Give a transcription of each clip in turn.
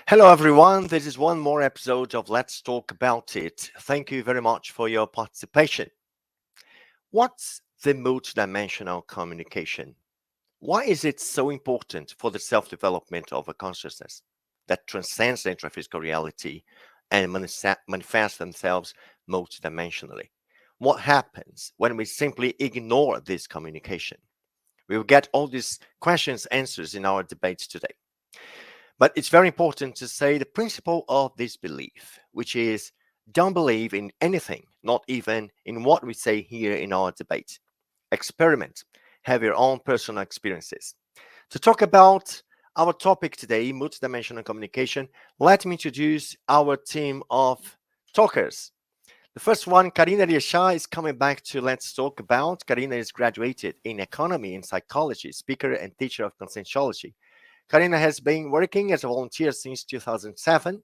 Hello, everyone. This is one more episode of Let's Talk About It. Thank you very much for your participation. What's the multidimensional communication? Why is it so important for the self development of a consciousness that transcends the intraphysical reality and manifests themselves multidimensionally? What happens when we simply ignore this communication? We will get all these questions answers in our debates today. But it's very important to say the principle of this belief, which is don't believe in anything, not even in what we say here in our debate. Experiment, have your own personal experiences. To talk about our topic today, multidimensional communication, let me introduce our team of talkers. The first one, Karina Riachá, is coming back to Let's Talk About. Karina is graduated in economy and psychology, speaker and teacher of Conscientiology. Karina has been working as a volunteer since 2007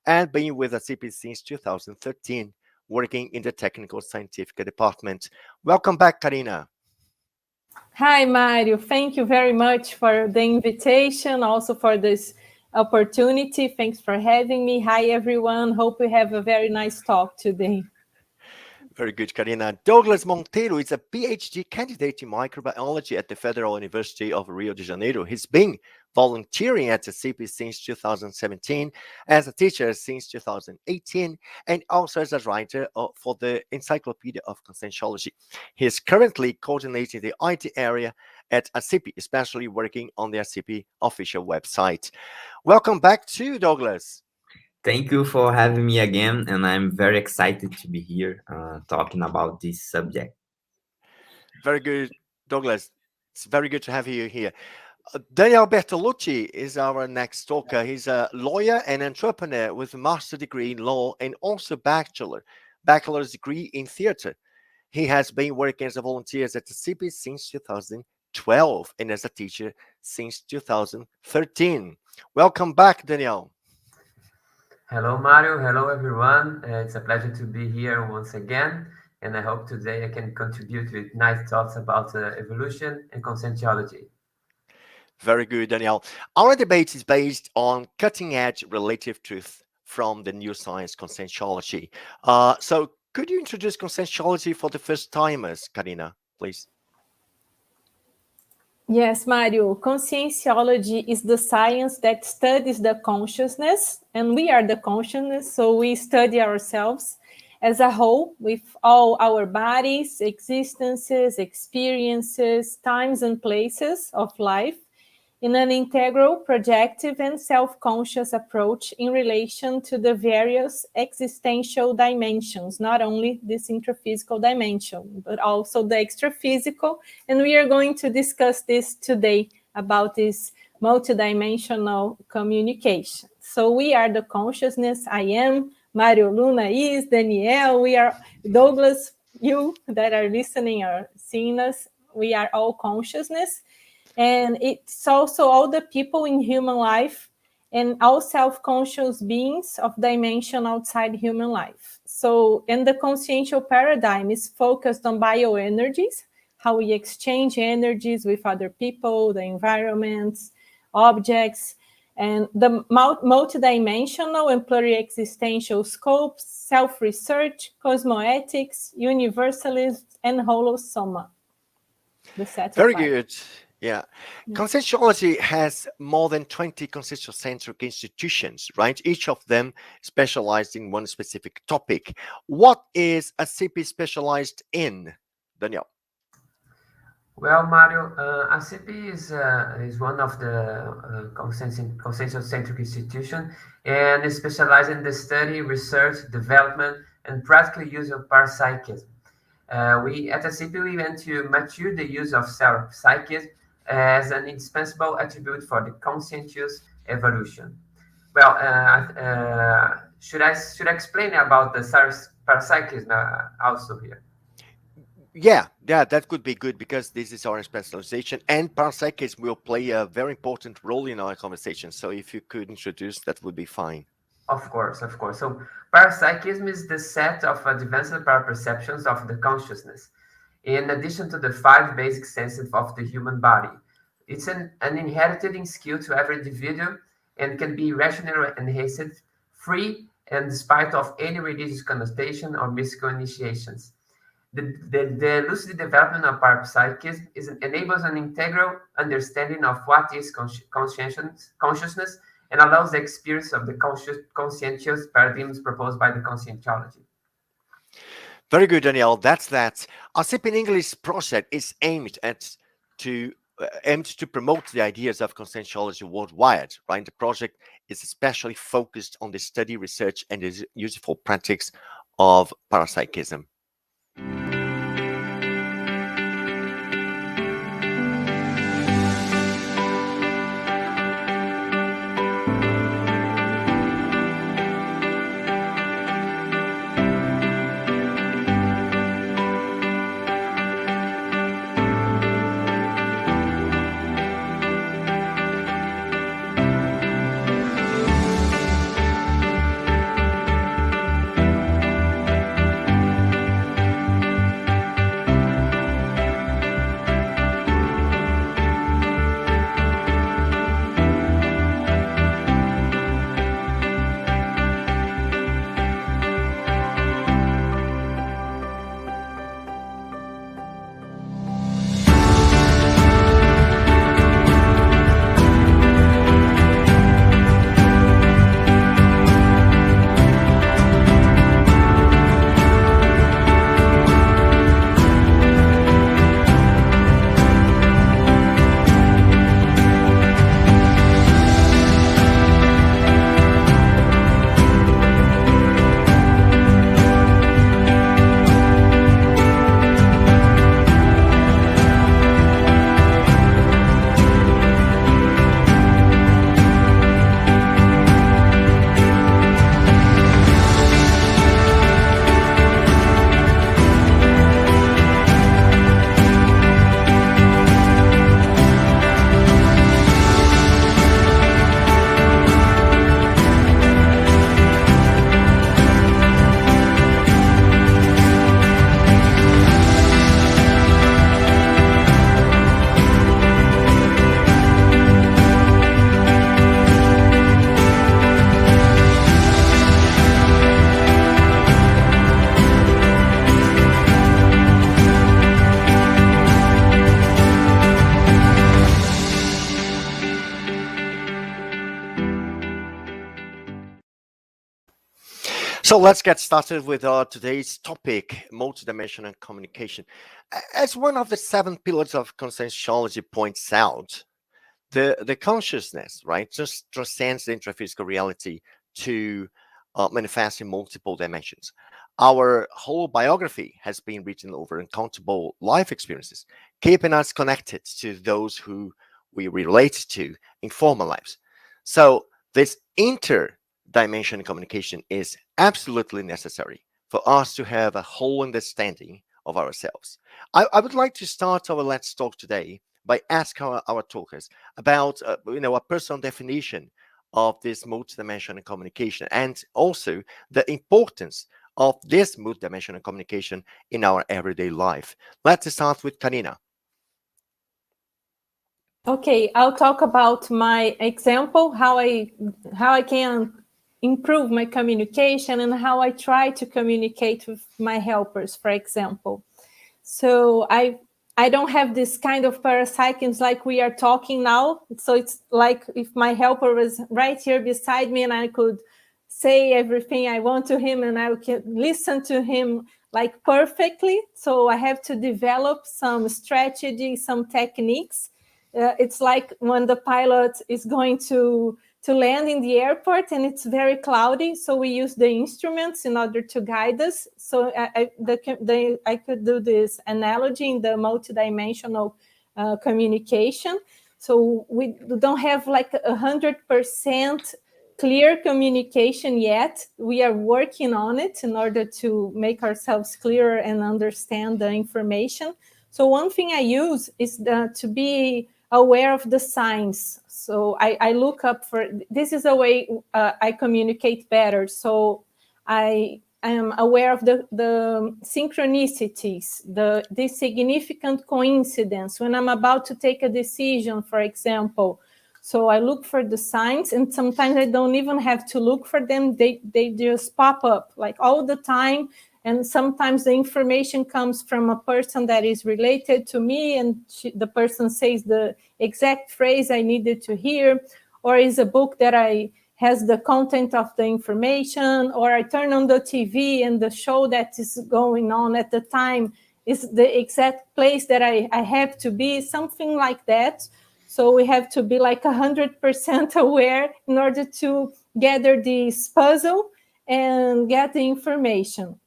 and been with ASSIPI since 2013, working in the technical scientific department. Welcome back, Karina. Hi, Mario. Thank you very much for the invitation, also for this opportunity. Thanks for having me. Hi, everyone. Hope we have a very nice talk today. Very good, Karina. Douglas Monteiro is a PhD candidate in microbiology at the Federal University of Rio de Janeiro. He's been volunteering at ASSIPI since 2017, as a teacher since 2018, and also as a writer for the Encyclopedia of Conscientiology. He is currently coordinating the IT area at ASSIPI, especially working on the ASSIPI official website. Welcome back to Douglas. Thank you for having me again, and I'm very excited to be here talking about this subject. Very good, Douglas. It's very good to have you here. Daniel Bertolucci is our next talker. He's a lawyer and entrepreneur with a master's degree in law and also bachelor's degree in theater. He has been working as a volunteer at ASSIPI since 2012 and as a teacher since 2013. Welcome back, Daniel. Hello, Mario. Hello, everyone. It's a pleasure to be here once again. And I hope today I can contribute with nice thoughts about evolution and conscientiology. Very good, Daniel. Our debate is based on cutting-edge relative truth from the new science conscientiology. So could you introduce conscientiology for the first timers, Karina, please? Yes, Mario. Conscientiology is the science that studies the consciousness, and we are the consciousness, so we study ourselves as a whole with all our bodies, existences, experiences, times and places of life in an integral, projective, and self-conscious approach in relation to the various existential dimensions, not only this intraphysical dimension, but also the extraphysical. And we are going to discuss this today about this multidimensional communication. So we are the consciousness. I am, Mario Luna is, Danielle, we are, Douglas, you that are listening or seeing us, we are all consciousness. And it's also all the people in human life and all self-conscious beings of dimension outside human life. So, and the consciential paradigm is focused on bioenergies, how we exchange energies with other people, the environments, objects, and the multidimensional and pluriexistential scopes, self-research, cosmoethics, universalism, and holosoma. Very good. Yeah. Conscientiology has more than 20 conscientiocentric institutions, right? Each of them specialized in one specific topic. What is ASSIPI specialized in, Daniel? Well, Mario, ASSIPI is one of the conscientiocentric institutions and is specialized in the study, research, development, and practical use of parapsychism. We at ASSIPI we want to mature the use of self-psychism as an indispensable attribute for the conscientious evolution. Well, should I explain about the parapsychism also here? Yeah, that could be good because this is our specialization, and parapsychism will play a very important role in our conversation. So if you could introduce, that would be fine. Of course. So parapsychism is the set of advanced perceptions of the consciousness, in addition to the 5 basic senses of the human body. It's an inherited skill to every individual and can be rationally enhanced, free, and despite of any religious connotation or mystical initiations. The lucid development of parapsychism enables an integral understanding of what is consciousness and allows the experience of the conscientious paradigms proposed by the Conscientiology. Very good, Daniel. That's that. ASSIPI in English project is aimed to promote the ideas of conscientiology worldwide. Right, the project is especially focused on the study, research, and the useful practice of parapsychism. So let's get started with today's topic, multidimensional communication. As one of the 7 pillars of Conscientiology points out, the consciousness, right, just transcends the intraphysical reality to manifest in multiple dimensions. Our whole biography has been written over uncountable life experiences, keeping us connected to those who we relate to in former lives. So this interdimensional communication is absolutely necessary for us to have a whole understanding of ourselves. I would like to start our Let's Talk today by asking our talkers about a personal definition of this multidimensional communication and also the importance of this multidimensional communication in our everyday life. Let's start with Karina. Okay, I'll talk about my example, how I can improve my communication and how I try to communicate with my helpers, for example. So I don't have this kind of parapsychism like we are talking now. So it's like if my helper was right here beside me and I could say everything I want to him and I can listen to him like perfectly. So I have to develop some strategy, some techniques. It's like when the pilot is going to land in the airport and it's very cloudy, so we use the instruments in order to guide us. So I could do this analogy in the multidimensional communication. So we don't have like 100% clear communication yet. We are working on it in order to make ourselves clearer and understand the information. So one thing I use is to be aware of the signs. So I look up for, this is a way I communicate better. So I am aware of the synchronicities, the significant coincidence when I'm about to take a decision, for example. So I look for the signs, and sometimes I don't even have to look for them. They just pop up like all the time. And sometimes the information comes from a person that is related to me, and the person says the exact phrase I needed to hear, or is a book that has the content of the information, or I turn on the TV and the show that is going on at the time is the exact place that I have to be, something like that. So we have to be like 100% aware in order to gather this puzzle and get the information.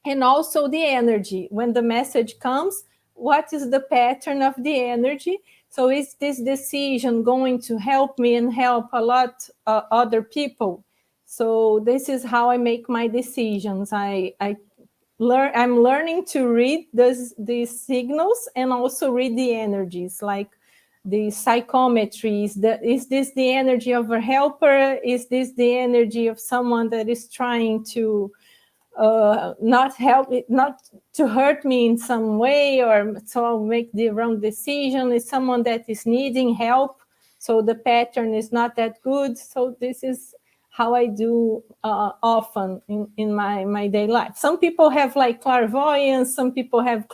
And also the energy. When the message comes, what is the pattern of the energy? So is this decision going to help me and help a lot other people? So this is how I make my decisions. I'm learning to read these signals and also read the energies, like the psychometries. Is this the energy of a helper? Is this the energy of someone that is trying to not to hurt me in some way, or so I'll make the wrong decision? Is someone that is needing help, so the pattern is not that good? So this is how I do often in my daily life. Some people have like clairvoyance, some people have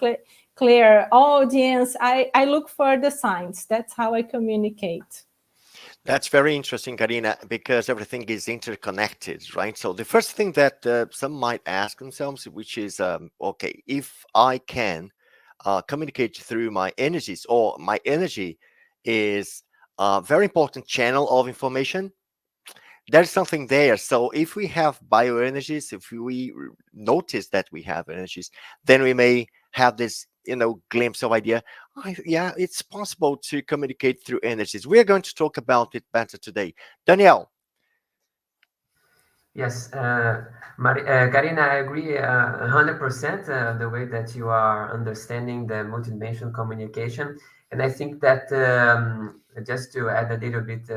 clear audience. I look for the signs. That's how I communicate. That's very interesting, Karina, because everything is interconnected, right? So the first thing that some might ask themselves, which is, okay, if I can communicate through my energies, or my energy is a very important channel of information, there's something there. So if we have bioenergies, if we notice that we have energies, then we may have this, glimpse of idea. Yeah, it's possible to communicate through energies. We're going to talk about it better today. Danielle. Yes, Karina, I agree 100% the way that you are understanding the multidimensional communication. And I think that just to add a little bit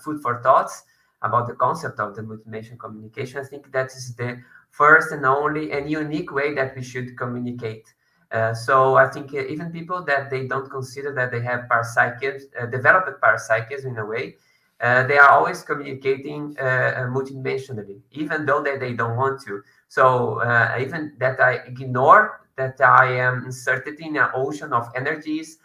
food for thoughts about the concept of the multidimensional communication, I think that is the first and only and unique way that we should communicate. So I think even people that they don't consider that they have parapsychism, developed parapsychism in a way, they are always communicating multidimensionally, even though they don't want to. So even that I ignore that I am inserted in an ocean of energies,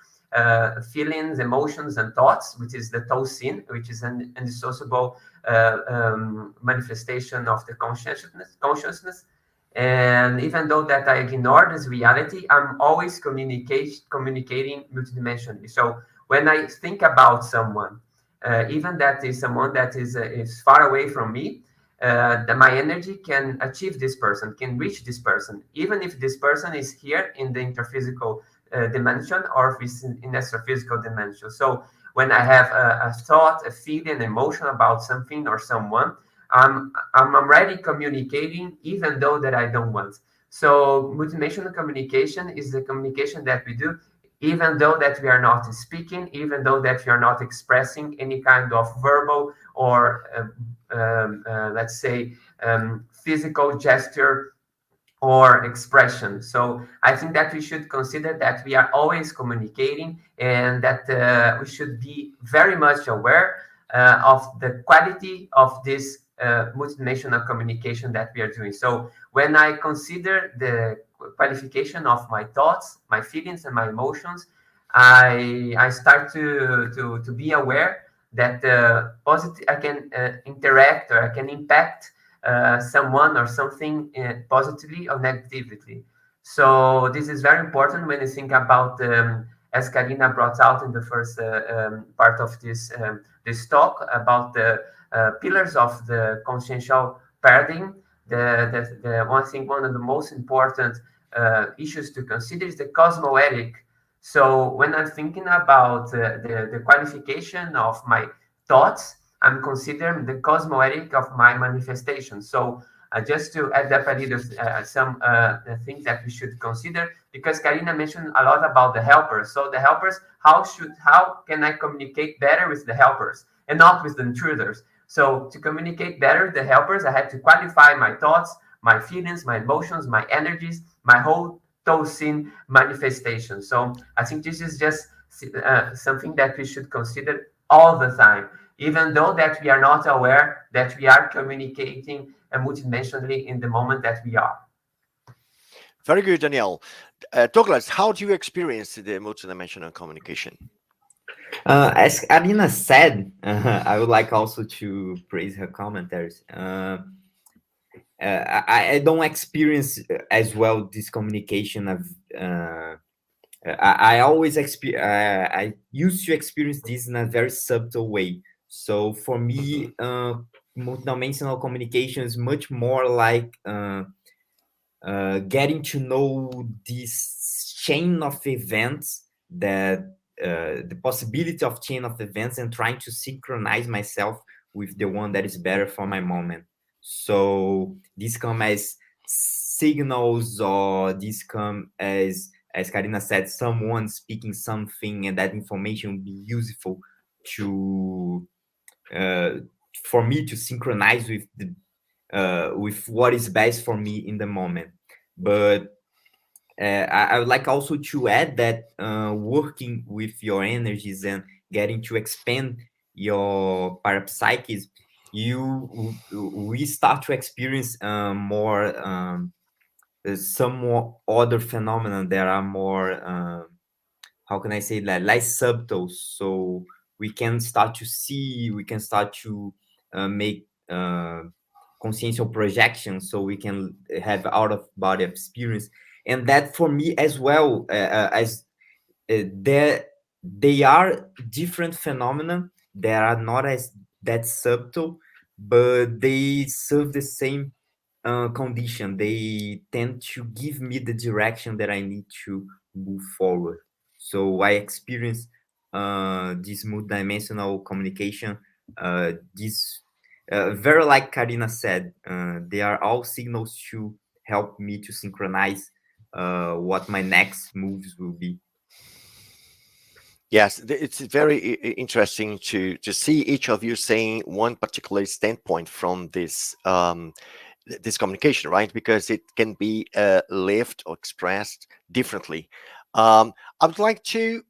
feelings, emotions, and thoughts, which is the Tosin, which is an indissociable manifestation of the consciousness. And even though that I ignore this reality, I'm always communicating multidimensionally. So when I think about someone, even that is someone that is far away from me, that my energy can achieve this person, can reach this person, even if this person is here in the interphysical dimension, or if it's in astrophysical dimension. So when I have a thought, a feeling, an emotion about something or someone, I'm already communicating, even though that I don't want. So multidimensional communication is the communication that we do even though that we are not speaking, even though that we are not expressing any kind of verbal or let's say physical gesture or expression. So I think that we should consider that we are always communicating, and that we should be very much aware of the quality of this multidimensional communication that we are doing. So when I consider the qualification of my thoughts, my feelings, and my emotions, I start to be aware that positive I can interact, or I can impact someone or something positively or negatively. So this is very important when you think about, as Karina brought out in the first part of this talk, about the pillars of the consciential paradigm. One of the most important issues to consider is the cosmoetic. So when I'm thinking about the qualification of my thoughts, I'm considering the cosmoetic of my manifestation. So just to add up a little some things that we should consider, because Karina mentioned a lot about the helpers. So the helpers, how can I communicate better with the helpers and not with the intruders? So to communicate better with the helpers, I had to qualify my thoughts, my feelings, my emotions, my energies, my whole Tosin manifestation. So I think this is just something that we should consider all the time. even though that we are not aware that we are communicating multidimensionally in the moment that we are. Very good, Daniel. Douglas, how do you experience the multidimensional communication? As Arina said, I would like also to praise her commentaries. I don't experience as well this communication of. I always I used to experience this in a very subtle way. So for me, multidimensional communication is much more like getting to know this chain of events, that the possibility of chain of events, and trying to synchronize myself with the one that is better for my moment. So these come as signals, or these come as Karina said, someone speaking something, and that information will be useful to for me to synchronize with the with what is best for me in the moment. But I would like also to add that working with your energies and getting to expand your parapsychism, we start to experience more some more other phenomena that are more how can I say that, less subtle. So we can start to see, we can start to make consciential projection, so we can have out of body experience. And that for me as well, as they are different phenomena that are not as that subtle, but they serve the same condition. They tend to give me the direction that I need to move forward. So I experience this multidimensional communication, this very like Karina said, they are all signals to help me to synchronize what my next moves will be. Yes, it's very interesting to see each of you saying one particular standpoint from this this communication, right? Because it can be lived or expressed differently. I would like to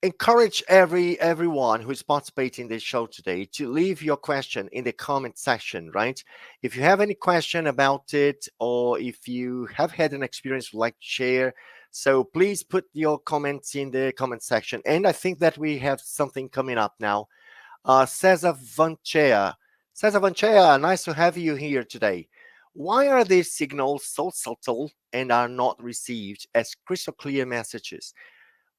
encourage everyone who is participating in this show today to leave your question in the comment section, right? If you have any question about it, or if you have had an experience you'd like to share, so please put your comments in the comment section. And I think that we have something coming up now. Cesar Vanchea. Cesar Vanchea, nice to have you here today. Why are these signals so subtle and are not received as crystal clear messages?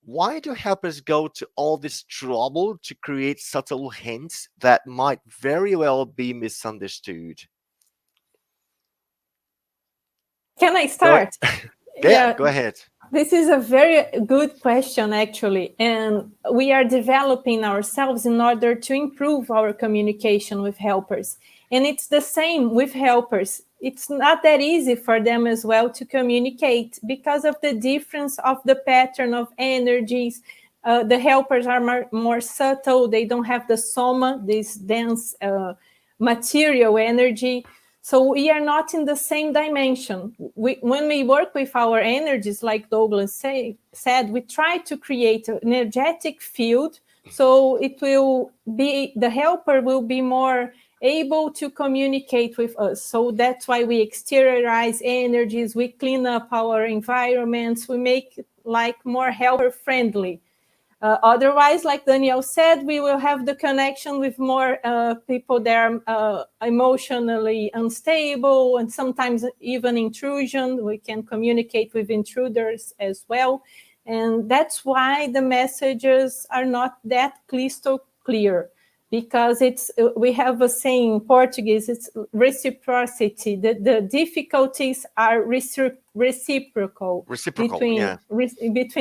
Why do helpers go to all this trouble to create subtle hints that might very well be misunderstood? Can I start? Yeah, go ahead. This is a very good question, actually. And we are developing ourselves in order to improve our communication with helpers. And it's the same with helpers. It's not that easy for them as well to communicate because of the difference of the pattern of energies. The helpers are more subtle. They don't have the soma, this dense material energy. So we are not in the same dimension. When we work with our energies, like Douglas said, we try to create an energetic field, so it will be, the helper will be more able to communicate with us. So that's why we exteriorize energies, we clean up our environments, we make it like more helper friendly. Otherwise, like Daniel said, we will have the connection with more people that are emotionally unstable, and sometimes even intrusion. We can communicate with intruders as well. And that's why the messages are not that crystal clear, because we have a saying in Portuguese, it's reciprocity. The difficulties are reciprocal between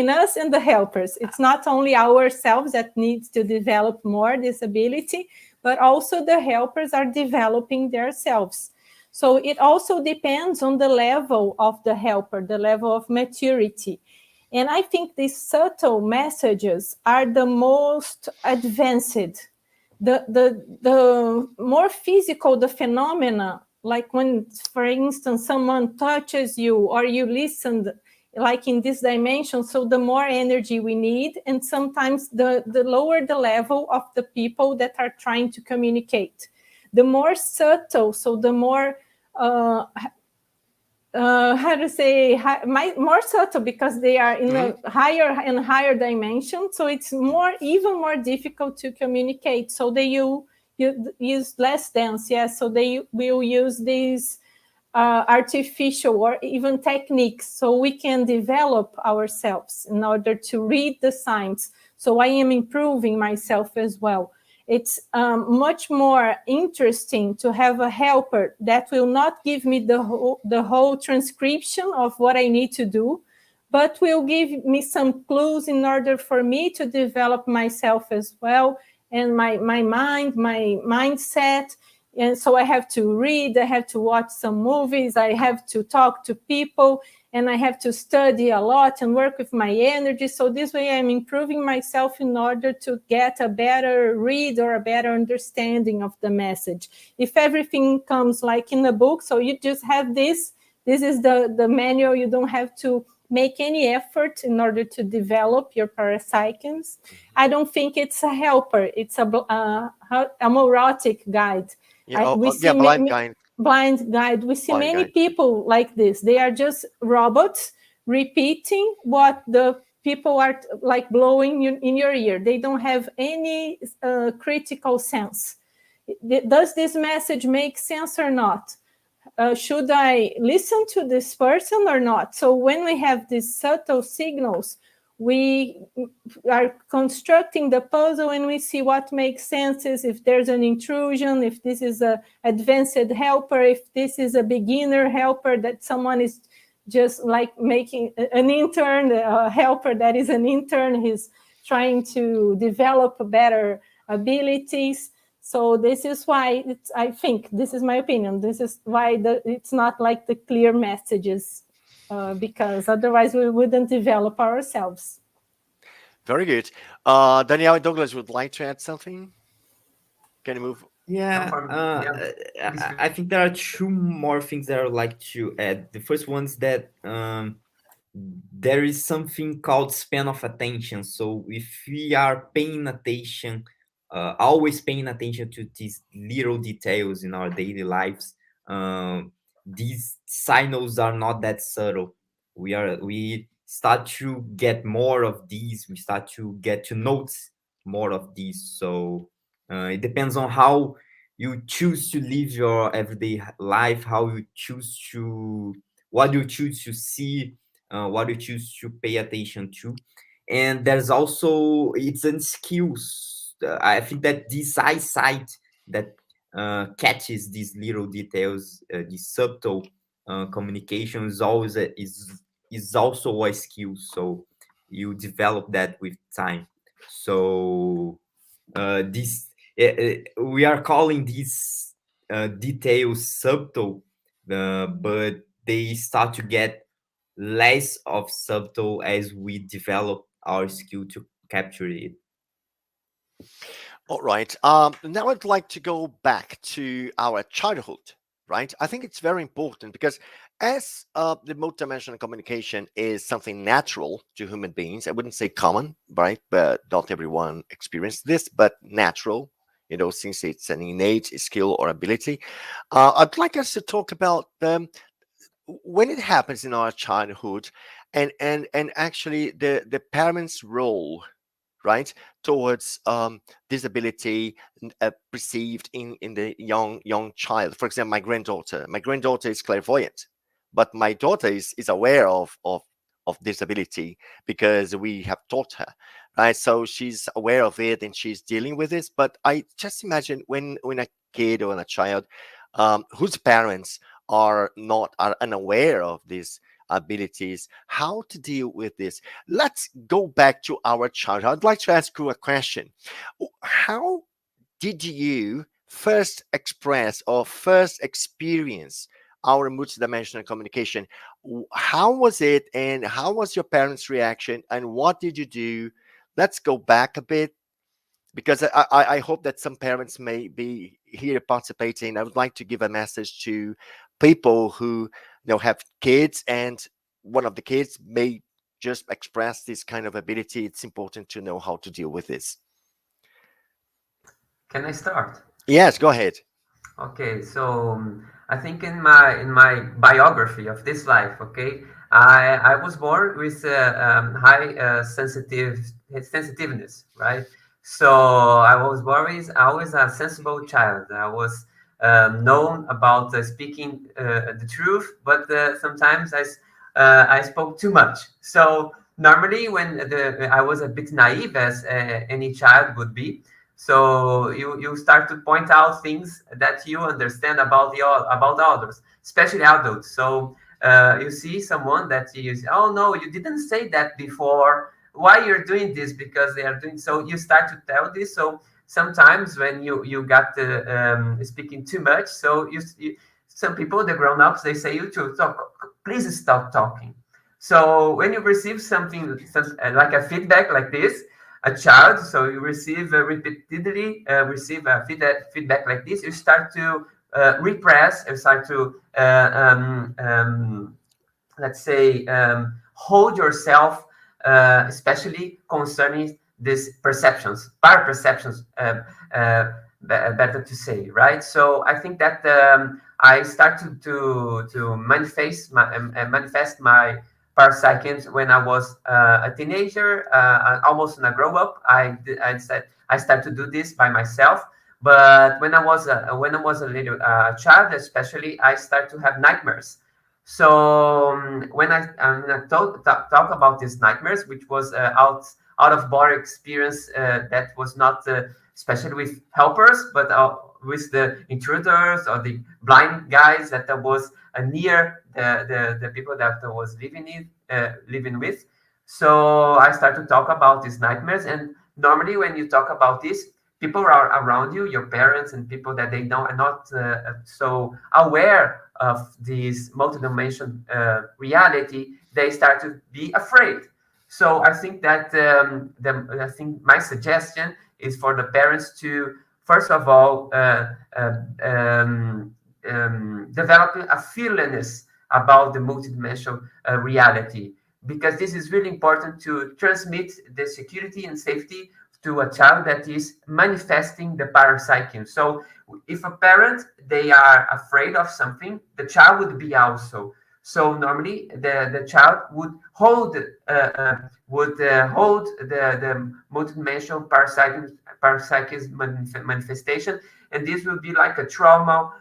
us and the helpers. It's not only ourselves that needs to develop more this ability, but also the helpers are developing themselves. So it also depends on the level of the helper, the level of maturity. And I think these subtle messages are the most advanced. The more physical the phenomena, like when, for instance, someone touches you or you listen like in this dimension, so the more energy we need, and sometimes the lower the level of the people that are trying to communicate. The more subtle, so the more how to say, more subtle, because they are in a higher and higher dimension, so it's even more difficult to communicate. So they you use less dance, yes. So they will use these artificial or even techniques, so we can develop ourselves in order to read the signs. So I am improving myself as well. It's much more interesting to have a helper that will not give me the whole transcription of what I need to do, but will give me some clues in order for me to develop myself as well, and my mind, my mindset. And so I have to read, I have to watch some movies, I have to talk to people, and I have to study a lot and work with my energy. So this way I'm improving myself in order to get a better read or a better understanding of the message. If everything comes like in a book, so you just have this is the manual, you don't have to make any effort in order to develop your parapsychism. I don't think it's a helper, it's a neurotic guide. Blind guide. We see many people like this. They are just robots repeating what the people are like blowing in your ear. They don't have any critical sense. Does this message make sense or not? Should I listen to this person or not? So when we have these subtle signals, we are constructing the puzzle and we see what makes sense, is if there's an intrusion, if this is an advanced helper, if this is a beginner helper, that someone is just like making an intern, a helper that is an intern, he's trying to develop better abilities. So this is why I think, this is my opinion, this is why it's not like the clear messages, because otherwise we wouldn't develop ourselves. Very good. Danielle and Douglas would like to add something. Can you move? Yeah, I think there are two more things that I would like to add. The first one's that there is something called span of attention. So if we are paying attention, always paying attention to these little details in our daily lives, these signals are not that subtle. We start to get more of these. We start to get to notice more of these. So it depends on how you choose to live your everyday life, how you choose to, what you choose to see, what you choose to pay attention to. And there's also, it's in skills. I think that this eyesight that catches these little details, these subtle communication is always is also a skill. So you develop that with time. So this we are calling these details subtle, but they start to get less of subtle as we develop our skill to capture it. All right. Now I'd like to go back to our childhood, right? I think it's very important because as the multidimensional communication is something natural to human beings, I wouldn't say common, right? But not everyone experiences this, but natural, since it's an innate skill or ability. I'd like us to talk about when it happens in our childhood, and actually the parents' role, right, towards disability perceived in the young child. For example, my granddaughter is clairvoyant, but my daughter is aware of disability because we have taught her, right? So she's aware of it and she's dealing with this. But I just imagine when a kid or a child whose parents are unaware of these abilities, how to deal with this. Let's go back to our childhood. I'd like to ask you a question. How did you first express or first experience our multidimensional communication? How was it, and how was your parents' reaction, and what did you do? Let's go back a bit, because I hope that some parents may be here participating. I would like to give a message to people who have kids and one of the kids may just express this kind of ability, it's important to know how to deal with this. Can I start? Yes, go ahead. Okay, so I think in my biography of this life, okay, I was born with high sensitiveness, right? So I was always a sensible child. I was known about speaking the truth, but sometimes I spoke too much. So normally when I was a bit naive, as any child would be. So you start to point out things that you understand about others, especially adults. So you see someone that you say, oh no, you didn't say that before. Why you're doing this? Because they are doing so. You start to tell this. So sometimes when you got speaking too much, so some people, the grown ups, they say you to talk. Please stop talking. So when you receive something like a feedback like this, a child, so you receive repeatedly receive feedback like this, you start to repress, you start to let's say hold yourself, especially concerning these perceptions, perceptions, better to say, right? So I think that I started to manifest my parapsychism when I was a teenager, almost in a grow up. I started to do this by myself. But when I was a little child, especially, I started to have nightmares. So when I talk about these nightmares, which was out of body experience, that was not especially with helpers, but with the intruders or the blind guys that was near the people that I was living with. So I start to talk about these nightmares, and normally when you talk about this, people are around you, your parents and people that they know are not so aware of this multidimensional reality, they start to be afraid. So I think that I think my suggestion is for the parents to first of all develop a fearlessness about the multidimensional reality, because this is really important to transmit the security and safety to a child that is manifesting the parapsychism. So if a parent, they are afraid of something, the child would be also. So normally the child would hold the multidimensional parapsychism manifestation, and this will be like a trauma.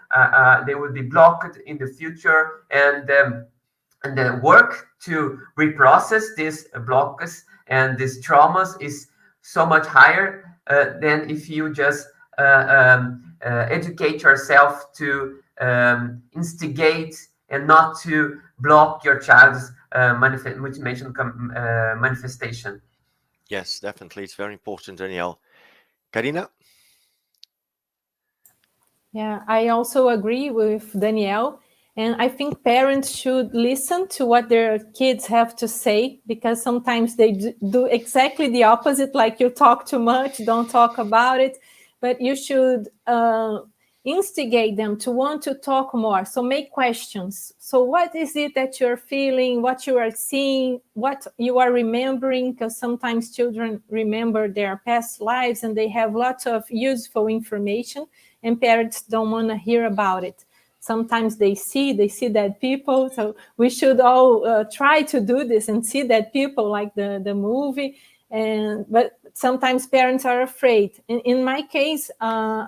They will be blocked in the future, and the work to reprocess these blocks and these traumas is so much higher than if you just educate yourself to instigate and not to block your child's manifestation. Yes, definitely. It's very important, Danielle. Karina? Yeah, I also agree with Danielle. And I think parents should listen to what their kids have to say, because sometimes they do exactly the opposite, like you talk too much, don't talk about it. But you should instigate them to want to talk more. So make questions. So what is it that you're feeling, what you are seeing, what you are remembering? Because sometimes children remember their past lives and they have lots of useful information, and parents don't want to hear about it. Sometimes they see dead people. So we should all try to do this and see dead people, like the movie. But sometimes parents are afraid. In my case, I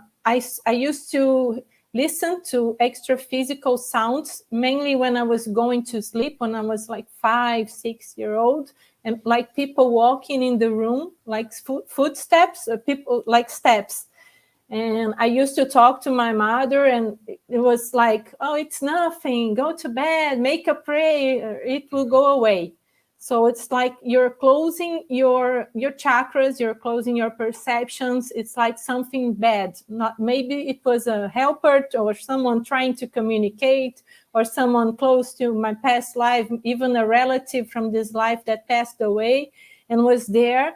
used to listen to extra physical sounds, mainly when I was going to sleep, when I was like 5-6 years old, and like people walking in the room, like footsteps, people like steps. And I used to talk to my mother, and it was like, oh, it's nothing, go to bed, make a prayer, it will go away. So it's like you're closing your chakras, you're closing your perceptions. It's like something bad. Not maybe it was a helper or someone trying to communicate, or someone close to my past life, even a relative from this life that passed away and was there.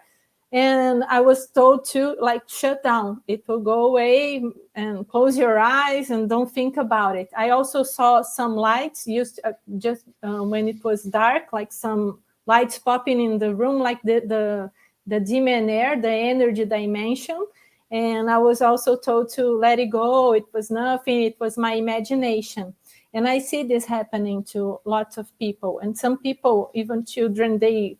And I was told to like shut down. It will go away and close your eyes and don't think about it. I also saw some lights used just when it was dark, like some lights popping in the room, like the dim air, the energy dimension. And I was also told to let it go. It was nothing. It was my imagination. And I see this happening to lots of people. And some people, even children, they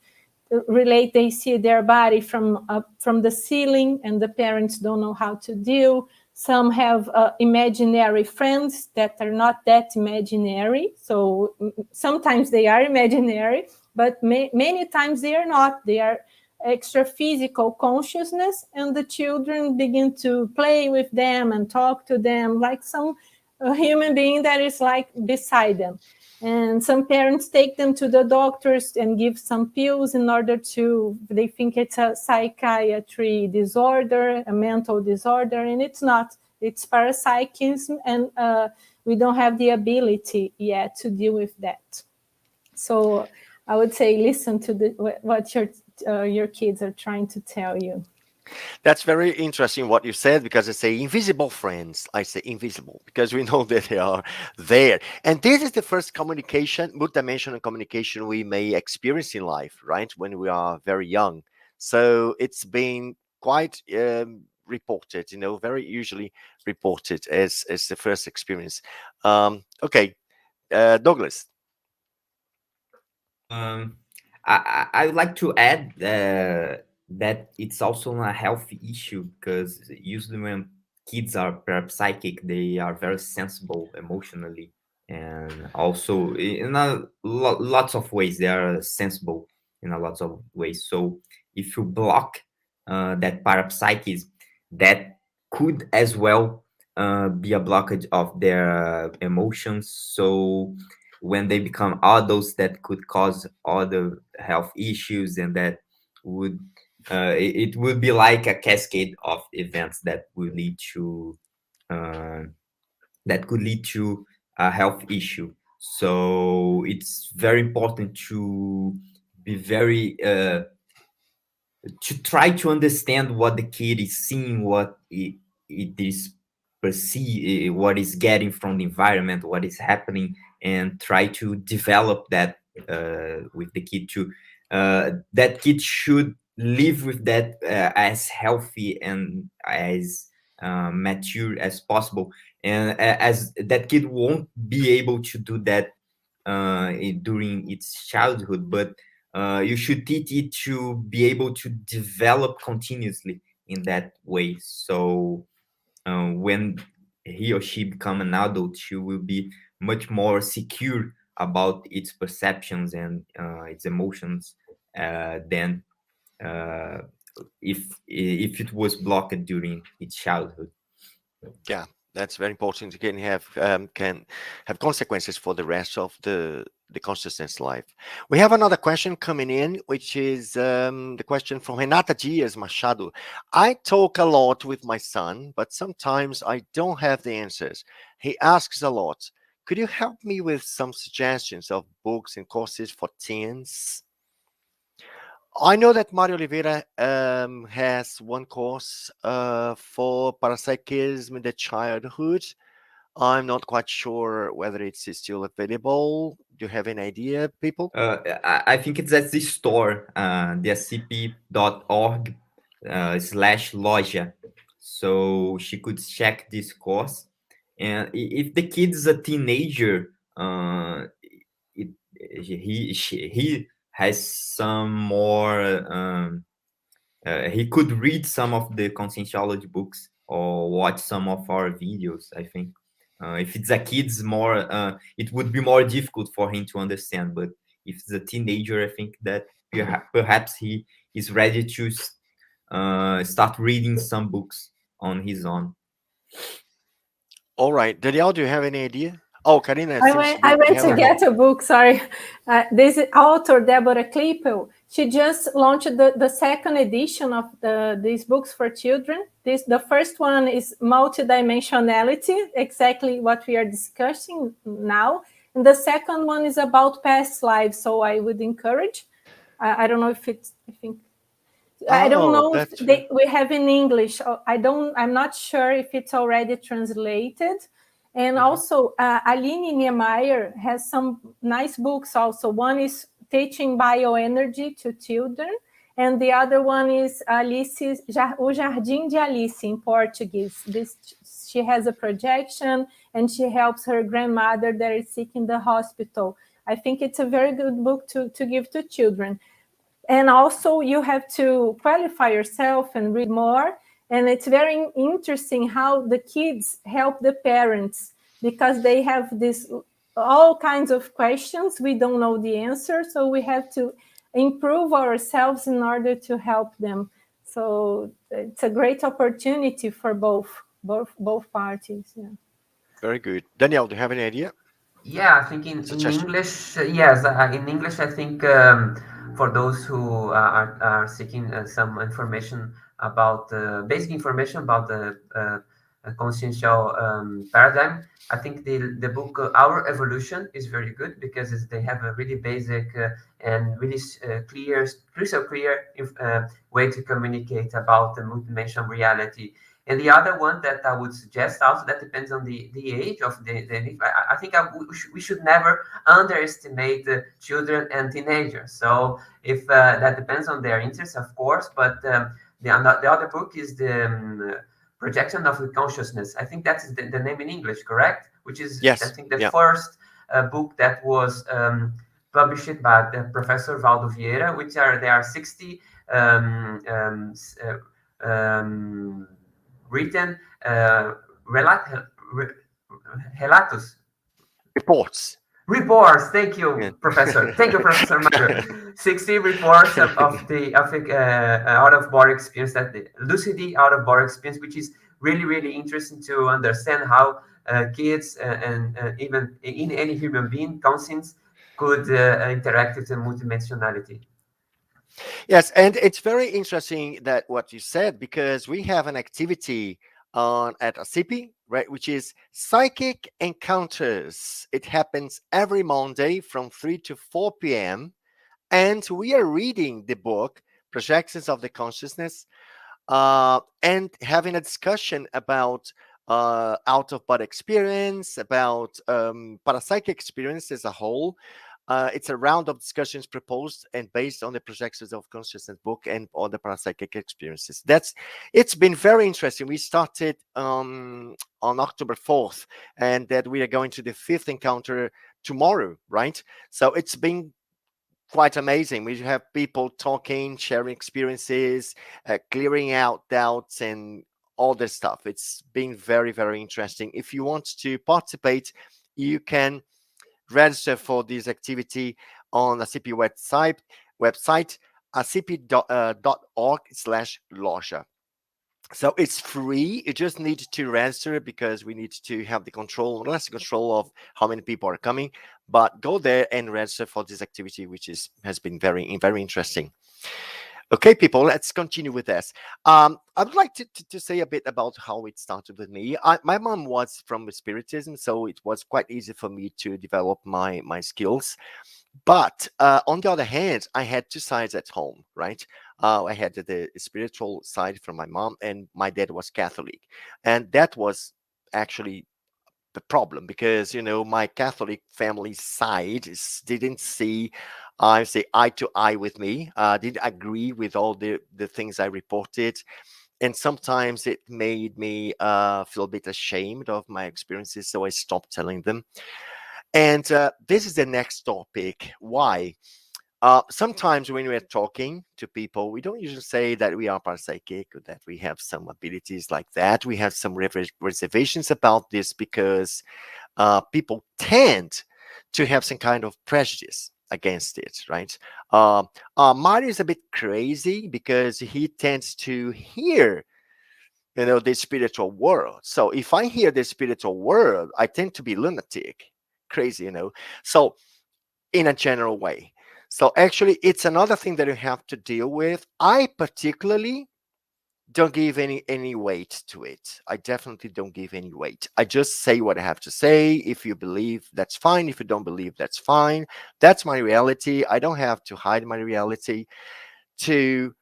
they see their body from the ceiling, and the parents don't know how to deal. Some have imaginary friends that are not that imaginary, so sometimes they are imaginary, but many times they are not. They are extra physical consciousness, and the children begin to play with them and talk to them like some human being that is like beside them. And some parents take them to the doctors and give some pills in order to, they think it's a psychiatry disorder, a mental disorder, and it's not. It's parapsychism, and we don't have the ability yet to deal with that. So I would say listen to what your kids are trying to tell you. That's very interesting what you said, because I say invisible friends. I say invisible because we know that they are there. And this is the first communication, multidimensional communication we may experience in life, right? When we are very young. So it's been quite reported, very usually reported as the first experience. Okay, Douglas. I would like to add that it's also a healthy issue, because usually when kids are parapsychic, they are very sensible emotionally, and also in lots of ways they are sensible in a lot of ways. So if you block that parapsychism, that could as well be a blockage of their emotions. So when they become adults, that could cause other health issues, and that would it would be like a cascade of events that would lead to uh, that could lead to a health issue. So it's very important to be very to try to understand what the kid is seeing, what it is perceive, what is getting from the environment, what is happening, and try to develop that with the kid too. That kid should live with that as healthy and as mature as possible, and as that kid won't be able to do that during its childhood, but you should teach it to be able to develop continuously in that way. So when he or she become an adult, she will be much more secure about its perceptions and its emotions than if it was blocked during its childhood. Yeah, that's very important. It can have consequences for the rest of the consciousness life. We have another question coming in, which is the question from Renata Dias Machado. I talk a lot with my son, but sometimes I don't have the answers. He asks a lot. Could you help me with some suggestions of books and courses for teens? I know that Mario Oliveira has one course for parapsychism in the childhood. I'm not quite sure whether it's still available. Do you have any idea, people? I think it's at the store, the ASSIPI.org /loja. So she could check this course. And if the kid is a teenager, he has some more. He could read some of the Conscientiology books or watch some of our videos. I think if it's a kid's more, it would be more difficult for him to understand. But if it's a teenager, I think that perhaps he is ready to start reading some books on his own. All right. Danielle, do you have any idea? Oh, Karina, I went to get a book, sorry. This author, Deborah Klippel, she just launched the second edition of these books for children. The first one is Multidimensionality, exactly what we are discussing now. And the second one is about past lives. So I would encourage. I don't know if it's, I think I don't Oh, know if that's right. we have in English. I'm not sure if it's already translated. And Mhm. also, Aline Niemeyer has some nice books also. One is Teaching Bioenergy to Children, and the other one is O Jardim de Alice in Portuguese. She has a projection, and she helps her grandmother that is sick in the hospital. I think it's a very good book to give to children. And also you have to qualify yourself and read more. And it's very interesting how the kids help the parents, because they have this all kinds of questions. We don't know the answer, so we have to improve ourselves in order to help them. So it's a great opportunity for both parties. Yeah. Very good. Danielle, do you have any idea? Yeah, I think in Suggestion? English, yes, in English, I think for those who are seeking some information about basic information about the consciential paradigm, I think the book Our Evolution is very good because they have a really basic and really clear, crystal clear way to communicate about the multidimensional reality. And the other one that I would suggest also, that depends on the age of I think we should never underestimate the children and teenagers. So if that depends on their interests, of course, but the other book is the Projection of the Consciousness. I think that's the name in English, correct? Which is, I Yes. think, the Yeah. first book that was published by the Professor Valdo Vieira, there are 60 written relatos. Reports. Reports. Thank Yeah. you, Professor. Thank you, Professor Mario. 60 reports of the out of body experience, that the lucid out of body experience, which is really, really interesting to understand how kids and even in any human being conscience could interact with the multidimensionality. Yes, and it's very interesting that what you said, because we have an activity on at ASSIPI, right, which is psychic encounters. It happens every Monday from 3 to 4 p.m. And we are reading the book Projections of the Consciousness, and having a discussion about out of body experience, about parapsychic experience as a whole. It's a round of discussions proposed and based on the Projections of Consciousness book and on the parapsychic experiences. It's been very interesting. We started on October 4th, and that we are going to the fifth encounter tomorrow, right? So it's been quite amazing. We have people talking, sharing experiences, clearing out doubts, and all this stuff. It's been very, very interesting. If you want to participate, you can register for this activity on ASSIPI website assipi.org/loja. So it's free. You just need to register because we need to have the less control of how many people are coming. But go there and register for this activity, which has been very, very interesting. Okay, people, let's continue with this. I would like to say a bit about how it started with me. My mom was from Spiritism, so it was quite easy for me to develop my skills. But on the other hand, I had two sides at home, right? I had the spiritual side from my mom, and my dad was Catholic. And that was actually the problem, because my Catholic family side didn't see, I say, eye to eye with me, didn't agree with all the things I reported, and sometimes it made me feel a bit ashamed of my experiences, so I stopped telling them. And this is the next topic. Why? Sometimes when we're talking to people, we don't usually say that we are parapsychic or that we have some abilities like that. We have some reservations about this because people tend to have some kind of prejudice against it, right? Mario is a bit crazy because he tends to hear the spiritual world. So if I hear the spiritual world, I tend to be lunatic, crazy. So in a general way. So actually, it's another thing that you have to deal with. I particularly don't give any weight to it. I definitely don't give any weight. I just say what I have to say. If you believe, that's fine. If you don't believe, that's fine. That's my reality. I don't have to hide my reality to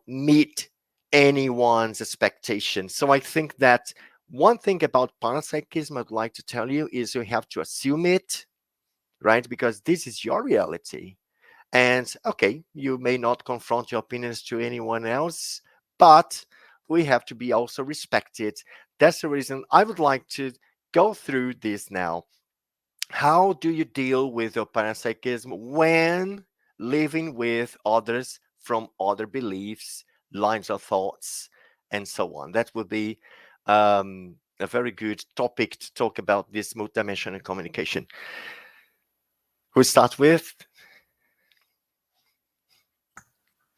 meet anyone's expectations. So I think that one thing about parapsychism I'd like to tell you is you have to assume it, right? Because this is your reality. And okay, you may not confront your opinions to anyone else, but we have to be also respected. That's the reason I would like to go through this now. How do you deal with your parapsychism when living with others from other beliefs, lines of thoughts, and so on? That would be a very good topic to talk about this multidimensional communication. We start with.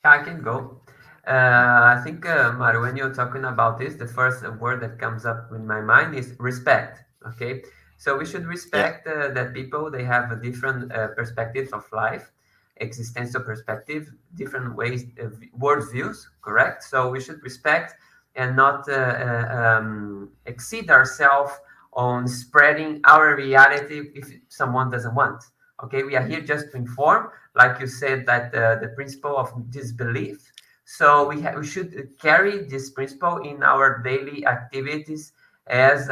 Yeah, I can go. I think, Mario, when you're talking about this, the first word that comes up in my mind is respect. Okay, so we should Yeah. respect that people they have a different perspectives of life, existential perspective, different ways, world views. Correct. So we should respect and not exceed ourselves on spreading our reality if someone doesn't want. Okay, we are here just to inform, like you said, that the principle of disbelief. So we should carry this principle in our daily activities as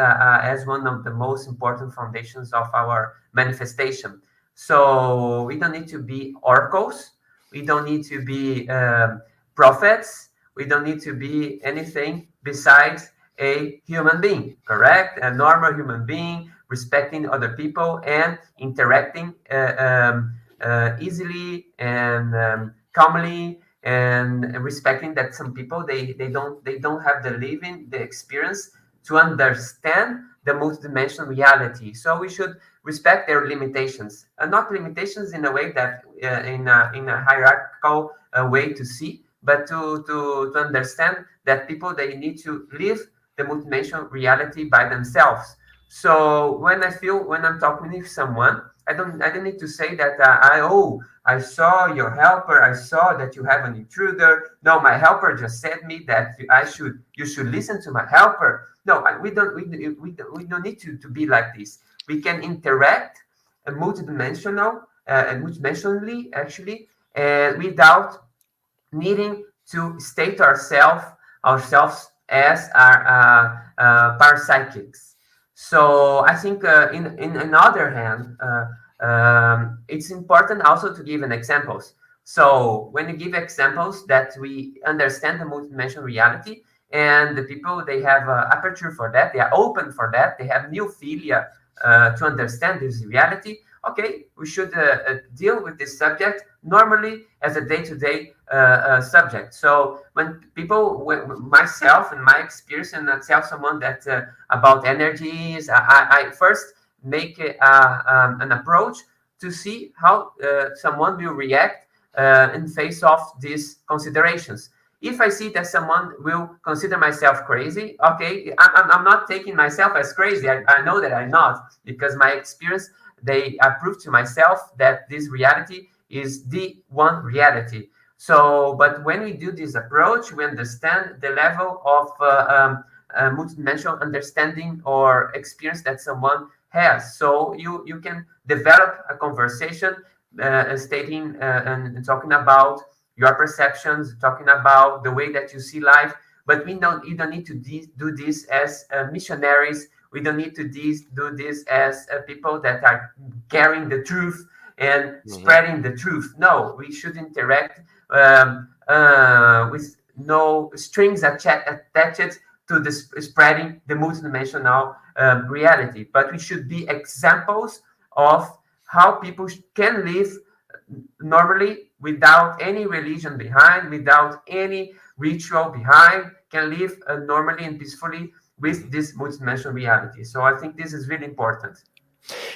one of the most important foundations of our manifestation. So we don't need to be oracles. We don't need to be prophets. We don't need to be anything besides a human being, correct? A normal human being, respecting other people and interacting easily and calmly, and respecting that some people they don't have the living the experience to understand the multidimensional reality. So we should respect their limitations, and not limitations in a way that in a hierarchical way to see, but to understand that people they need to live the multidimensional reality by themselves. So when I'm talking with someone, I don't need to say that I saw your helper, I saw that you have an intruder. No, my helper just said me that you should listen to my helper. No, we don't need to be like this. We can interact multidimensionally actually, without needing to state ourselves as our parapsychics. So I think in another hand, it's important also to give an examples. So when you give examples that we understand the multidimensional reality, and the people they have aperture for that, they are open for that, they have new philia to understand this reality. Okay, we should deal with this subject normally as a day-to-day subject. So when people, myself and my experience, and I tell someone that about energies, I first make an approach to see how someone will react in face of these considerations. If I see that someone will consider myself crazy, okay, I'm not taking myself as crazy. I know that I'm not, because my experience, I prove to myself that this reality is the one reality. So, but when we do this approach, we understand the level of multidimensional understanding or experience that someone has. So you can develop a conversation stating and talking about your perceptions, talking about the way that you see life. But you don't need to do this as missionaries. We don't need to do this as people that are carrying the truth and spreading the truth. No, we should interact with no strings attached to the spreading the multidimensional reality. But we should be examples of how people can live normally without any religion behind, without any ritual behind, can live normally and peacefully with this multidimensional reality. So I think this is really important.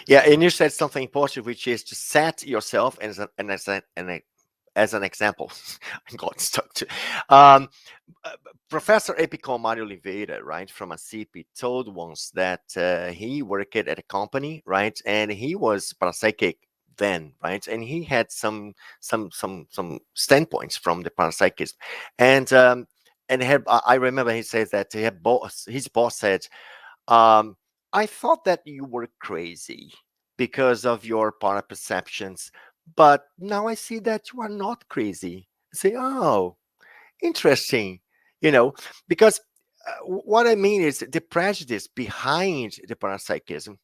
Yeah, and you said something important, which is to set yourself as an example. I got stuck to. Professor Epico Mario Oliveira, right, from ASSIPI, told once that he worked at a company, right, and he was parapsychic then, right, and he had some standpoints from the parapsychism, I remember he says that his boss said, I thought that you were crazy because of your paraperceptions, but now I see that you are not crazy. I say, oh, Interesting, because what I mean is the prejudice behind the parapsychism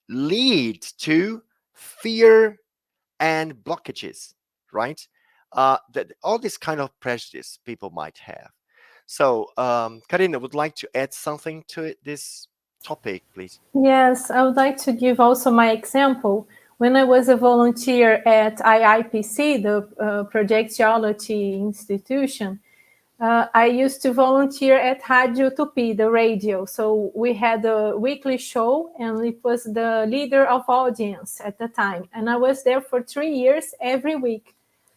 leads to fear and blockages, right? That all this kind of prejudice people might have. So, Karina, would like to add something to this topic, please? Yes, I would like to give also my example. When I was a volunteer at IIPC, the Projectiology Institution, I used to volunteer at Radio Tupi, the radio. So we had a weekly show, and it was the leader of audience at the time. And I was there for 3 years every week.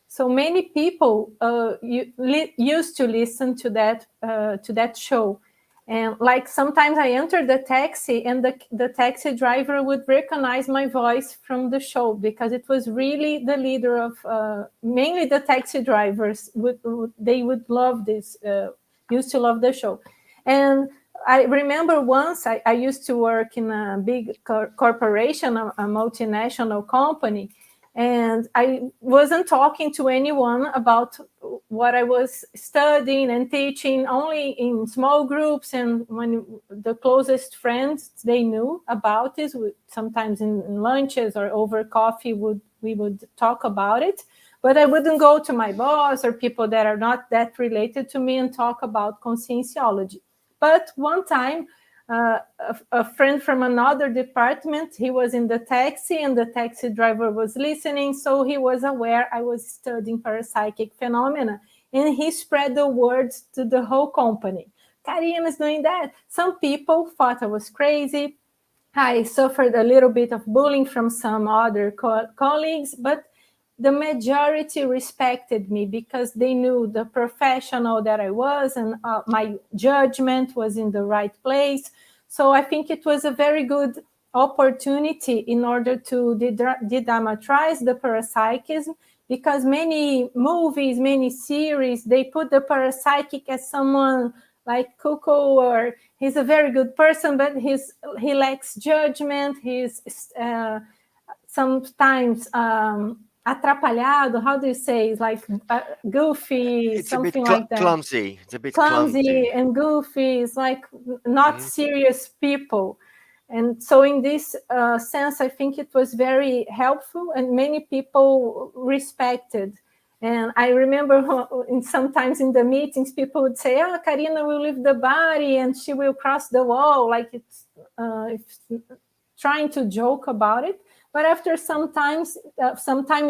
So many people used to listen to that show. And like sometimes I entered the taxi and the taxi driver would recognize my voice from the show, because it was really the leader of mainly the taxi drivers. They would love this, used to love the show. And I remember once I used to work in a big corporation, a multinational company. And I wasn't talking to anyone about what I was studying and teaching, only in small groups. And when the closest friends, they knew about this, sometimes in lunches or over coffee, we would talk about it. But I wouldn't go to my boss or people that are not that related to me and talk about conscientiology. But one time, a friend from another department, he was in the taxi and the taxi driver was listening, so he was aware I was studying parapsychic phenomena, and he spread the words to the whole company. Karina is doing that. Some people thought I was crazy. I suffered a little bit of bullying from some other colleagues, but the majority respected me because they knew the professional that I was, and my judgment was in the right place. So I think it was a very good opportunity in order to de-dramatize the parapsychism, because many movies, many series, they put the parapsychic as someone like cuckoo, or he's a very good person, but he lacks judgment. He's sometimes atrapalhado. How do you say? It's like goofy, It's something a bit like that. clumsy. It's a bit Clumsy and goofy. It's like not serious people. And so in this sense, I think it was very helpful, and many people respected. And I remember sometimes in the meetings, people would say, Karina will leave the body and she will cross the wall, like it's trying to joke about it. But after sometime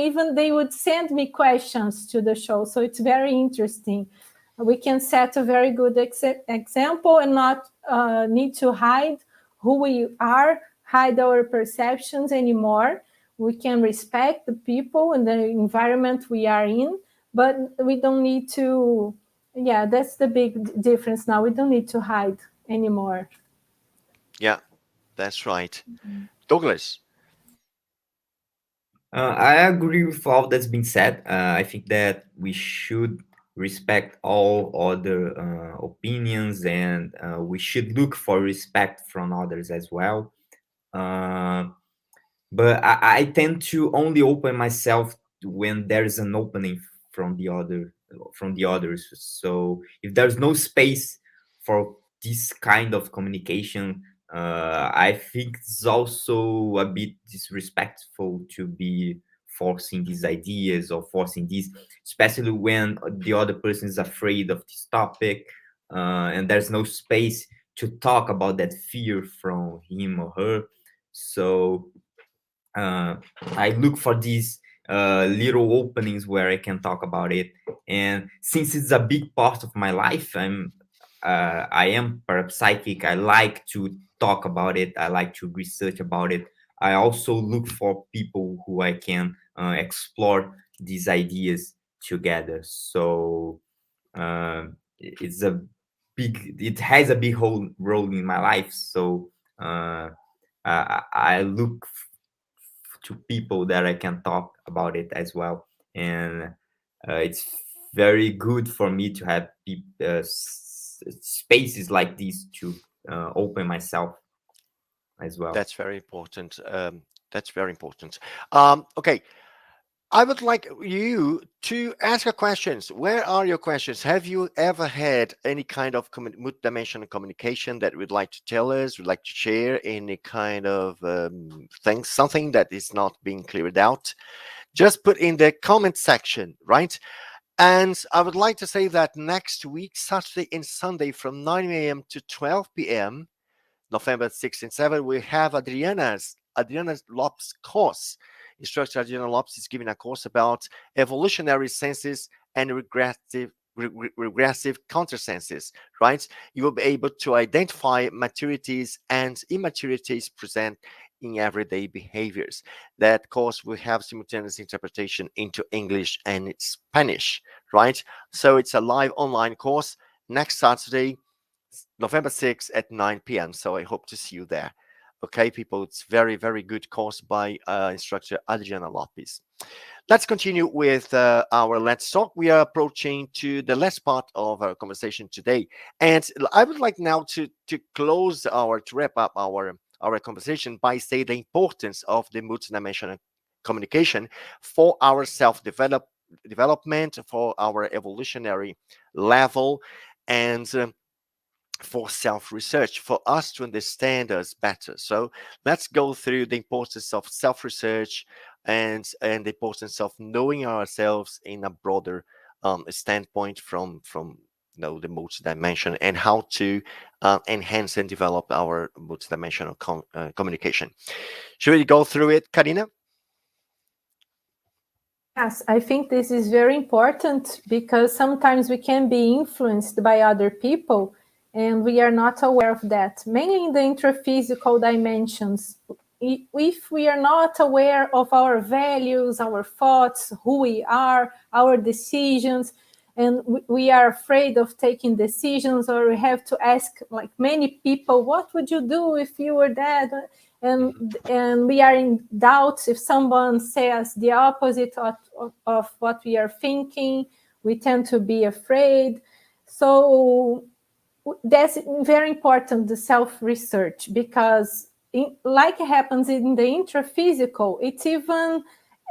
even they would send me questions to the show. So it's very interesting. We can set a very good example and not need to hide who we are, hide our perceptions anymore. We can respect the people and the environment we are in, but we don't need to, that's the big difference now. We don't need to hide anymore. Yeah, that's right. Douglas? I agree with all that's been said. I think that we should respect all other opinions, and we should look for respect from others as well. But I tend to only open myself when there's an opening from the others. So if there's no space for this kind of communication, I think it's also a bit disrespectful to be forcing these ideas or forcing these, especially when the other person is afraid of this topic, and there's no space to talk about that fear from him or her. So I look for these little openings where I can talk about it. And since it's a big part of my life, I am parapsychic. I like to talk about it. I like to research about it. I also look for people who I can explore these ideas together. So it has a big role in my life. So I look to people that I can talk about it as well. And it's very good for me to have spaces like these to open myself as well. That's very important. Okay. I would like you to ask your questions. Where are your questions? Have you ever had any kind of multidimensional communication that would like to tell us, would like to share any kind of thing, something that is not being cleared out? Just put in the comment section, right? And I would like to say that next week, Saturday and Sunday from 9 a.m. to 12 p.m., November 6th and 7th, we have Adriana Lopes course. Instructor Adriana Lopes is giving a course about evolutionary senses and regressive countersenses, right? You will be able to identify maturities and immaturities present in everyday behaviors. That course will have simultaneous interpretation into English and Spanish, right? So it's a live online course next Saturday, November 6th at 9 p.m. So I hope to see you there. Okay, people, it's very, very good course by instructor Adriana Lopes. Let's continue with our Let's Talk. We are approaching to the last part of our conversation today. And I would like now to wrap up our conversation by saying the importance of the multidimensional communication for our development, for our evolutionary level, and for self-research, for us to understand us better. So let's go through the importance of self-research and the importance of knowing ourselves in a broader standpoint from the multidimension, and how to enhance and develop our multidimensional communication. Should we go through it, Karina? Yes, I think this is very important because sometimes we can be influenced by other people and we are not aware of that, mainly in the intraphysical dimensions. If we are not aware of our values, our thoughts, who we are, our decisions, and we are afraid of taking decisions, or we have to ask like many people, what would you do if you were dead? And we are in doubt if someone says the opposite of what we are thinking. We tend to be afraid. So that's very important, the self-research, because like it happens in the intraphysical, it's even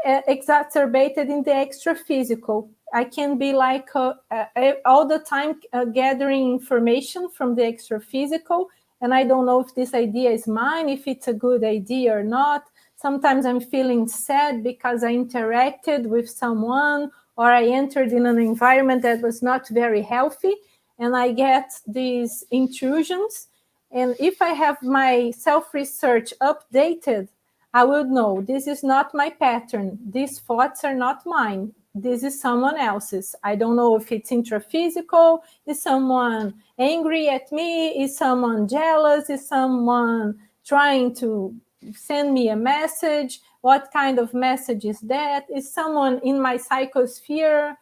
exacerbated in the extraphysical. I can be like all the time gathering information from the extraphysical, and I don't know if this idea is mine, if it's a good idea or not. Sometimes I'm feeling sad because I interacted with someone or I entered in an environment that was not very healthy, and I get these intrusions. And if I have my self-research updated, I would know this is not my pattern. These thoughts are not mine. This is someone else's. I don't know if it's intraphysical. Is someone angry at me? Is someone jealous? Is someone trying to send me a message? What kind of message is that? Is someone in my psychosphere?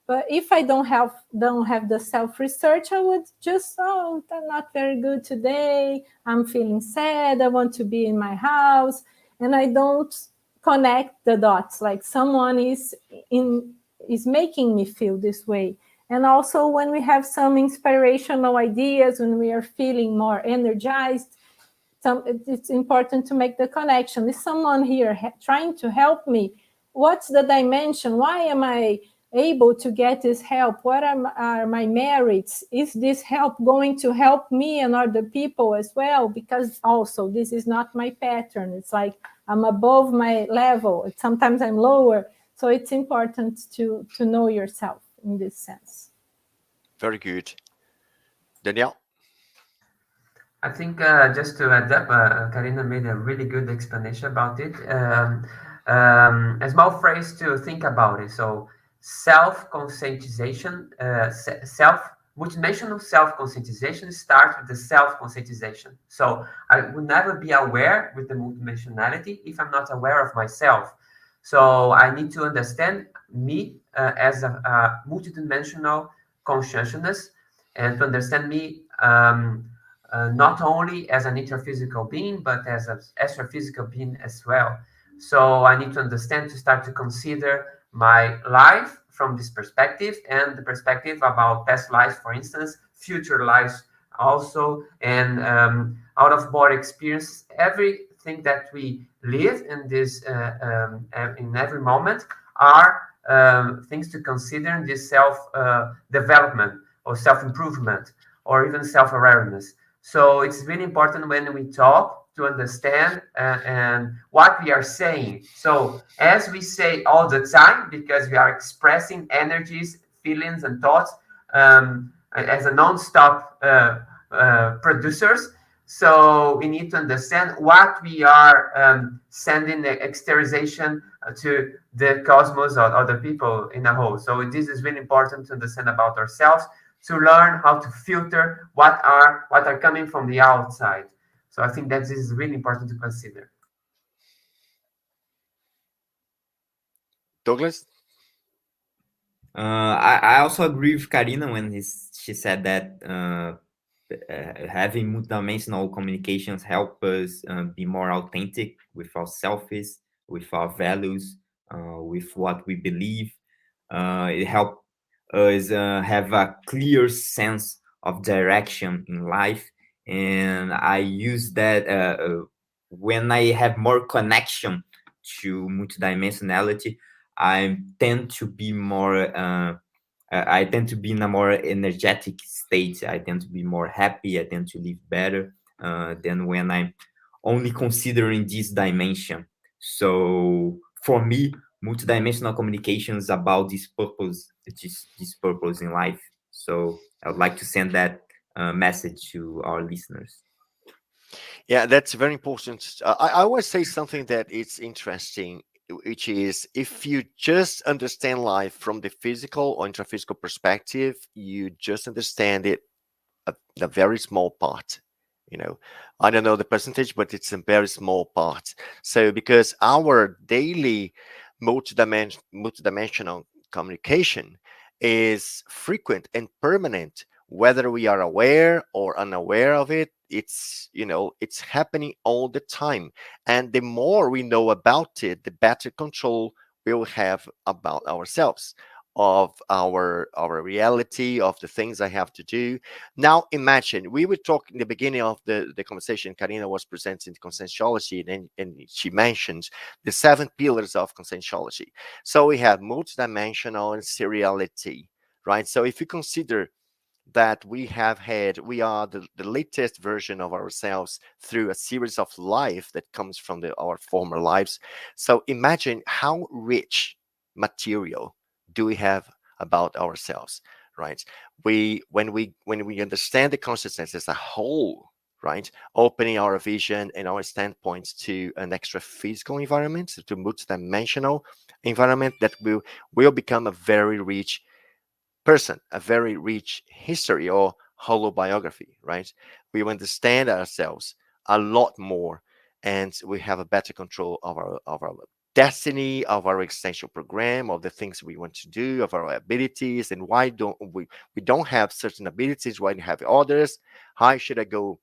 But if I don't have the self-research, I would just, I'm not very good today. I'm feeling sad. I want to be in my house. And I don't connect the dots, like someone is making me feel this way. And also when we have some inspirational ideas, when we are feeling more energized, it's important to make the connection. Is someone here trying to help me? What's the dimension? Why am I able to get this help? What are my merits? Is this help going to help me and other people as well? Because also this is not my pattern. It's like I'm above my level. Sometimes I'm lower. So it's important to know yourself in this sense. Very good. Danielle? I think just to add up, Karina made a really good explanation about it. A small phrase to think about it. So self-conscientization, multidimensional self-conscientization starts with the self-conscientization. So I will never be aware with the multidimensionality if I'm not aware of myself. So I need to understand me as a multidimensional consciousness, and to understand me not only as an intraphysical being, but as an extraphysical being as well. So I need to understand, to start to consider my life from this perspective, and the perspective about past lives, for instance, future lives also, and out of body experience, everything that we live in this in every moment are things to consider in this self development or self improvement or even self awareness. So it's really important when we talk to understand and what we are saying. So as we say all the time, because we are expressing energies, feelings, and thoughts as a non-stop producers. So we need to understand what we are sending the exteriorization to the cosmos or other people in a whole. So this is really important to understand about ourselves, to learn how to filter what are coming from the outside. So I think that this is really important to consider. Douglas? I also agree with Karina when she said that having multidimensional communications help us be more authentic with ourselves, with our values, with what we believe. It helps us have a clear sense of direction in life, and I use that when I have more connection to multidimensionality. I tend to be more I tend to be in a more energetic state. I tend to be more happy. I tend to live better than when I'm only considering this dimension. So for me, multidimensional communication is about this purpose, this purpose in life. So I would like to send that message to our listeners. Yeah, that's very important. I always say something that is interesting, which is if you just understand life from the physical or intraphysical perspective, you just understand it a very small part. You know, I don't know the percentage, but it's a very small part. So because our daily multidimensional communication is frequent and permanent, whether we are aware or unaware of it, it's, you know, it's happening all the time. And the more we know about it, the better control we'll have about ourselves, of our reality, of the things I have to do. Now imagine, we were talking in the beginning of the conversation, Karina was presenting conscientiology, and she mentioned the 7 pillars of conscientiology. So we have multidimensional and seriality, right? So if you consider that we are the latest version of ourselves through a series of life that comes from our former lives. So imagine how rich material do we have about ourselves, right? When we understand the consciousness as a whole, right, opening our vision and our standpoints to an extra physical environment, to multidimensional environment, that will become a very rich person, a very rich history or holobiography, right? We understand ourselves a lot more, and we have a better control of our destiny, of our existential program, of the things we want to do, of our abilities, and why don't we don't have certain abilities, why do we have others? How should I go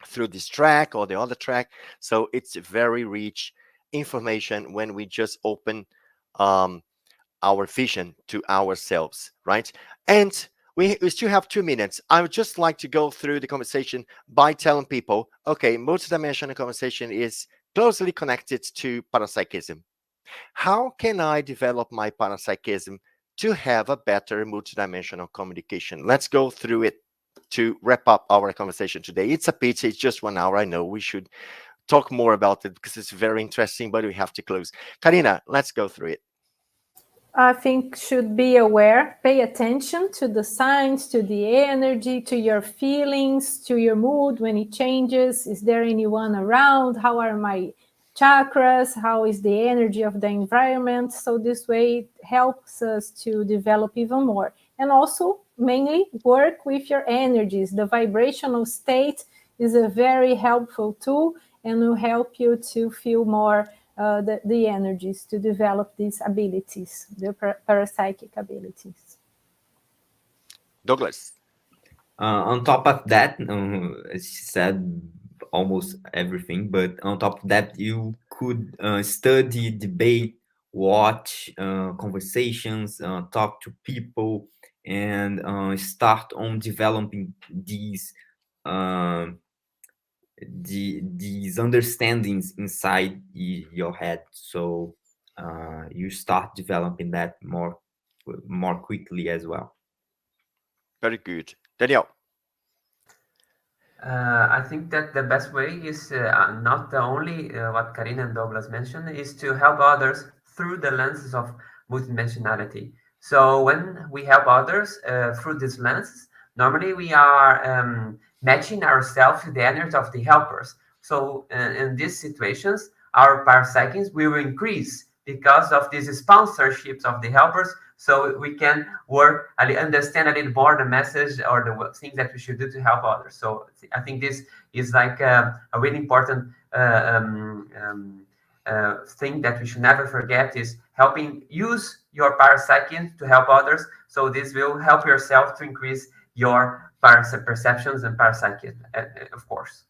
through this track or the other track? So it's very rich information when we just open um, our vision to ourselves, right? And we still have 2 minutes. I would just like to go through the conversation by telling people, okay, multidimensional conversation is closely connected to parapsychism. How can I develop my parapsychism to have a better multidimensional communication? Let's go through it to wrap up our conversation today. It's a pity, it's just 1 hour. I know we should talk more about it because it's very interesting, but we have to close. Karina, let's go through it. I think should be aware, pay attention to the signs, to the energy, to your feelings, to your mood when it changes. Is there anyone around? How are my chakras? How is the energy of the environment? So this way it helps us to develop even more. And also mainly work with your energies. The vibrational state is a very helpful tool and will help you to feel more the energies to develop these abilities, the parapsychic abilities. Douglas. On top of that, as she said, almost everything. But on top of that, you could study, debate, watch conversations, talk to people, and start on developing um, these understandings inside your head. So you start developing that more quickly as well. Very good. Daniel. I think that the best way is not only what Karina and Douglas mentioned, is to help others through the lenses of multidimensionality. So when we help others through these lenses, normally we are matching ourselves to the energy of the helpers. So in these situations, our parapsychism will increase because of these sponsorships of the helpers, so we can understand a little more the message or the things that we should do to help others. So I think this is like a really important thing that we should never forget, is helping use your parapsychism to help others. So this will help yourself to increase your perceptions and parapsychism, of course.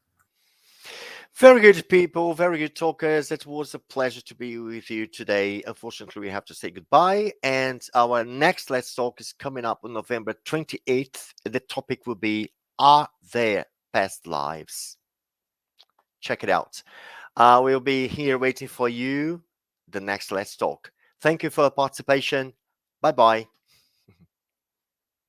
Very good, people. Very good talkers. It was a pleasure to be with you today. Unfortunately, we have to say goodbye. And our next Let's Talk is coming up on November 28th. The topic will be, Are There Past Lives? Check it out. We'll be here waiting for you. The next Let's Talk. Thank you for your participation. Bye-bye.